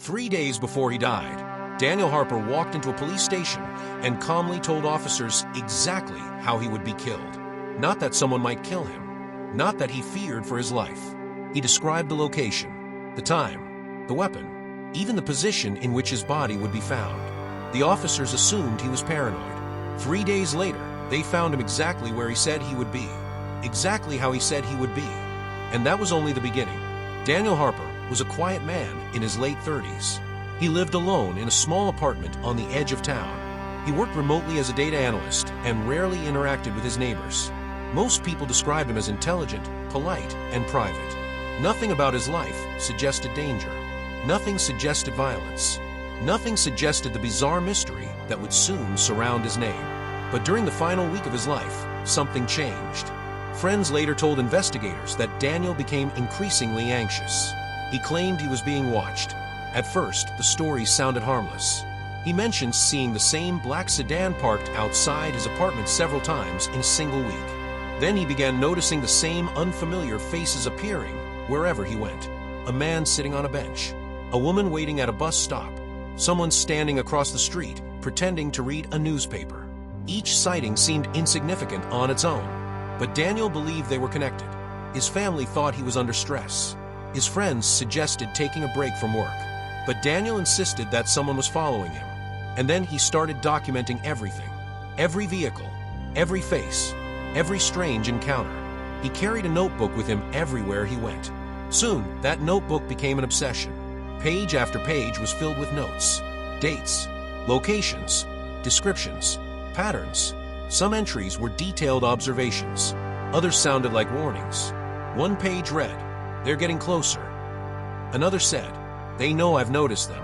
3 days before he died, Daniel Harper walked into a police station and calmly told officers exactly how he would be killed. Not that someone might kill him, not that he feared for his life. He described the location, the time, the weapon, even the position in which his body would be found. The officers assumed he was paranoid. 3 days later, they found him exactly where he said he would be, exactly how he said he would be. And that was only the beginning. Daniel Harper was a quiet man in his late 30s. He lived alone in a small apartment on the edge of town. He worked remotely as a data analyst and rarely interacted with his neighbors. Most people described him as intelligent, polite, and private. Nothing about his life suggested danger. Nothing suggested violence. Nothing suggested the bizarre mystery that would soon surround his name. But during the final week of his life, something changed. Friends later told investigators that Daniel became increasingly anxious. He claimed he was being watched. At first, the stories sounded harmless. He mentioned seeing the same black sedan parked outside his apartment several times in a single week. Then he began noticing the same unfamiliar faces appearing wherever he went. A man sitting on a bench, a woman waiting at a bus stop, someone standing across the street pretending to read a newspaper. Each sighting seemed insignificant on its own, but Daniel believed they were connected. His family thought he was under stress. His friends suggested taking a break from work, but Daniel insisted that someone was following him. And then he started documenting everything. Every vehicle, every face, every strange encounter. He carried a notebook with him everywhere he went. Soon, that notebook became an obsession. Page after page was filled with notes, dates, locations, descriptions, patterns. Some entries were detailed observations. Others sounded like warnings. One page read, "They're getting closer." Another said, "They know I've noticed them."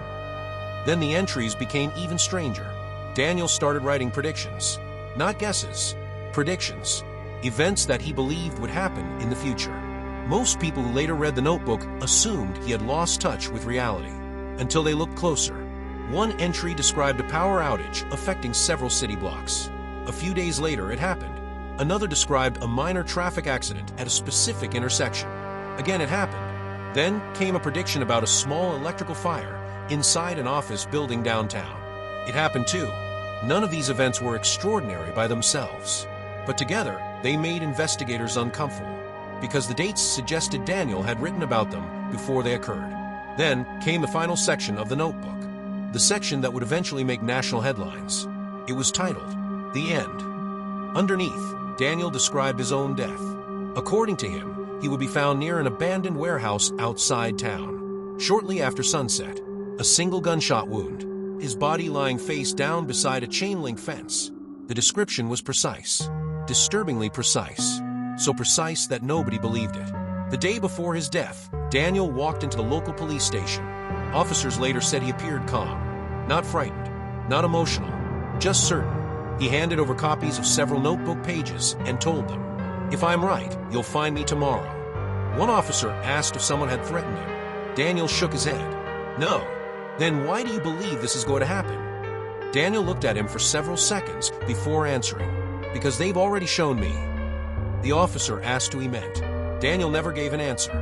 Then the entries became even stranger. Daniel started writing predictions. Not guesses, predictions. Events that he believed would happen in the future. Most people who later read the notebook assumed he had lost touch with reality, until they looked closer. One entry described a power outage affecting several city blocks. A few days later, it happened. Another described a minor traffic accident at a specific intersection. Again, it happened. Then came a prediction about a small electrical fire inside an office building downtown. It happened too. None of these events were extraordinary by themselves, but together they made investigators uncomfortable, because the dates suggested Daniel had written about them before they occurred. Then came the final section of the notebook, the section that would eventually make national headlines. It was titled, "The End." Underneath, Daniel described his own death. According to him, he would be found near an abandoned warehouse outside town. Shortly after sunset, a single gunshot wound, his body lying face down beside a chain-link fence. The description was precise, disturbingly precise, so precise that nobody believed it. The day before his death, Daniel walked into the local police station. Officers later said he appeared calm, not frightened, not emotional, just certain. He handed over copies of several notebook pages and told them, "If I'm right, you'll find me tomorrow." One officer asked if someone had threatened him. Daniel shook his head. "No." "Then why do you believe this is going to happen?" Daniel looked at him for several seconds before answering, "Because they've already shown me." The officer asked who he meant. Daniel never gave an answer.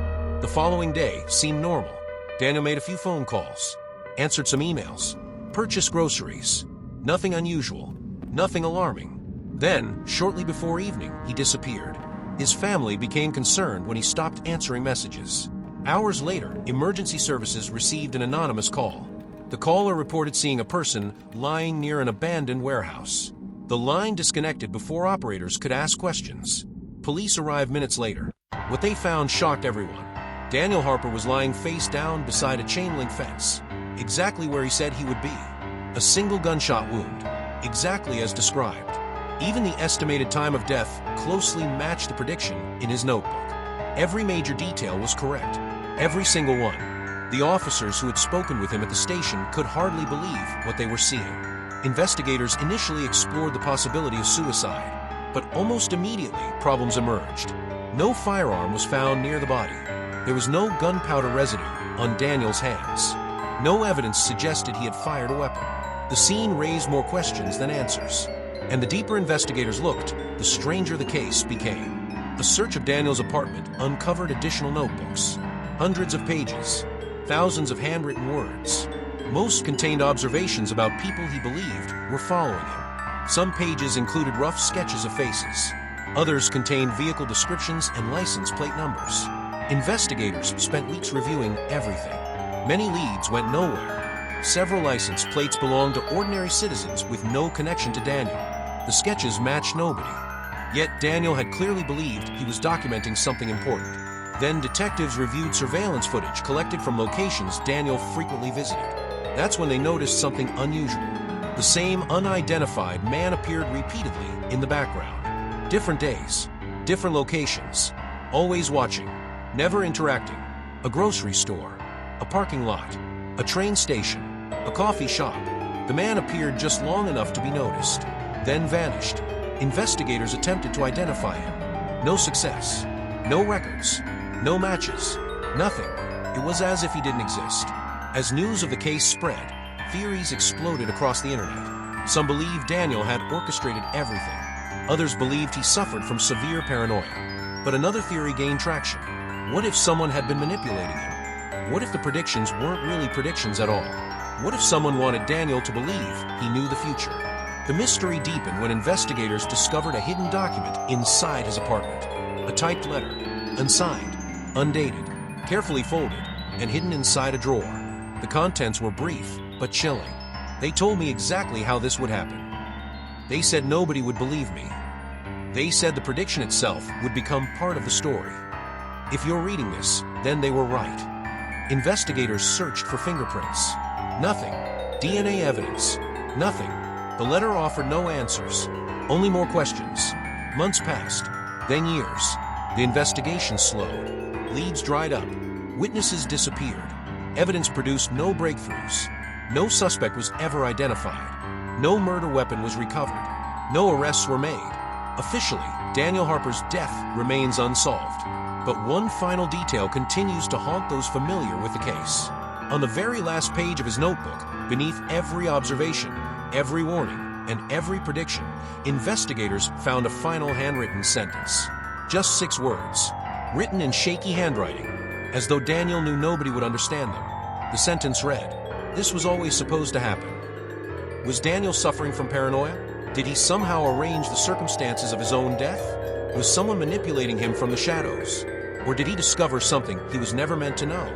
The following day seemed normal. Daniel made a few phone calls, answered some emails, purchased groceries. Nothing unusual, nothing alarming. Then, shortly before evening, he disappeared. His family became concerned when he stopped answering messages. Hours later, emergency services received an anonymous call. The caller reported seeing a person lying near an abandoned warehouse. The line disconnected before operators could ask questions. Police arrived minutes later. What they found shocked everyone. Daniel Harper was lying face down beside a chain-link fence, exactly where he said he would be. A single gunshot wound, exactly as described. Even the estimated time of death closely matched the prediction in his notebook. Every major detail was correct. Every single one. The officers who had spoken with him at the station could hardly believe what they were seeing. Investigators initially explored the possibility of suicide, but almost immediately problems emerged. No firearm was found near the body. There was no gunpowder residue on Daniel's hands. No evidence suggested he had fired a weapon. The scene raised more questions than answers. And the deeper investigators looked, the stranger the case became. A search of Daniel's apartment uncovered additional notebooks, hundreds of pages, thousands of handwritten words. Most contained observations about people he believed were following him. Some pages included rough sketches of faces. Others contained vehicle descriptions and license plate numbers. Investigators spent weeks reviewing everything. Many leads went nowhere. Several license plates belonged to ordinary citizens with no connection to Daniel. The sketches matched nobody. Yet Daniel had clearly believed he was documenting something important. Then detectives reviewed surveillance footage collected from locations Daniel frequently visited. That's when they noticed something unusual. The same unidentified man appeared repeatedly in the background. Different days, different locations, always watching, never interacting. A grocery store, a parking lot, a train station, a coffee shop. The man appeared just long enough to be noticed, then vanished. Investigators attempted to identify him. No success. No records. No matches. Nothing. It was as if he didn't exist. As news of the case spread, theories exploded across the internet. Some believed Daniel had orchestrated everything. Others believed he suffered from severe paranoia. But another theory gained traction. What if someone had been manipulating him? What if the predictions weren't really predictions at all? What if someone wanted Daniel to believe he knew the future? The mystery deepened when investigators discovered a hidden document inside his apartment. A typed letter, unsigned, undated, carefully folded, and hidden inside a drawer. The contents were brief, but chilling. They told me exactly how this would happen. They said nobody would believe me. They said the prediction itself would become part of the story. If you're reading this, then they were right. Investigators searched for fingerprints. Nothing. DNA evidence. Nothing. The letter offered no answers. Only more questions. Months passed. Then years. The investigation slowed. Leads dried up. Witnesses disappeared. Evidence produced no breakthroughs. No suspect was ever identified. No murder weapon was recovered. No arrests were made. Officially, Daniel Harper's death remains unsolved. But one final detail continues to haunt those familiar with the case. On the very last page of his notebook, beneath every observation, every warning, and every prediction, investigators found a final handwritten sentence. Just 6 words, written in shaky handwriting, as though Daniel knew nobody would understand them. The sentence read, "This was always supposed to happen." Was Daniel suffering from paranoia? Did he somehow arrange the circumstances of his own death? Was someone manipulating him from the shadows? Or did he discover something he was never meant to know?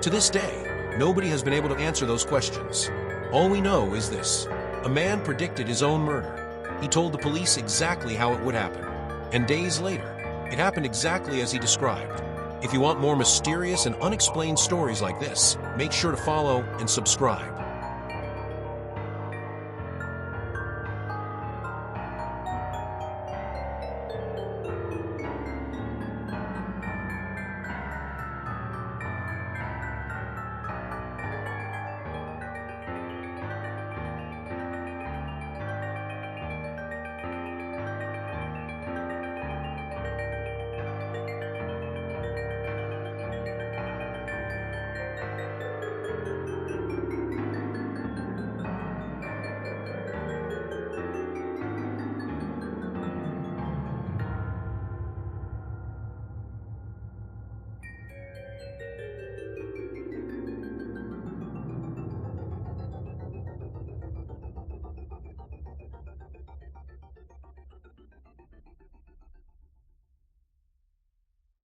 To this day, nobody has been able to answer those questions. All we know is this: a man predicted his own murder. He told the police exactly how it would happen. And days later, it happened exactly as he described. If you want more mysterious and unexplained stories like this, make sure to follow and subscribe.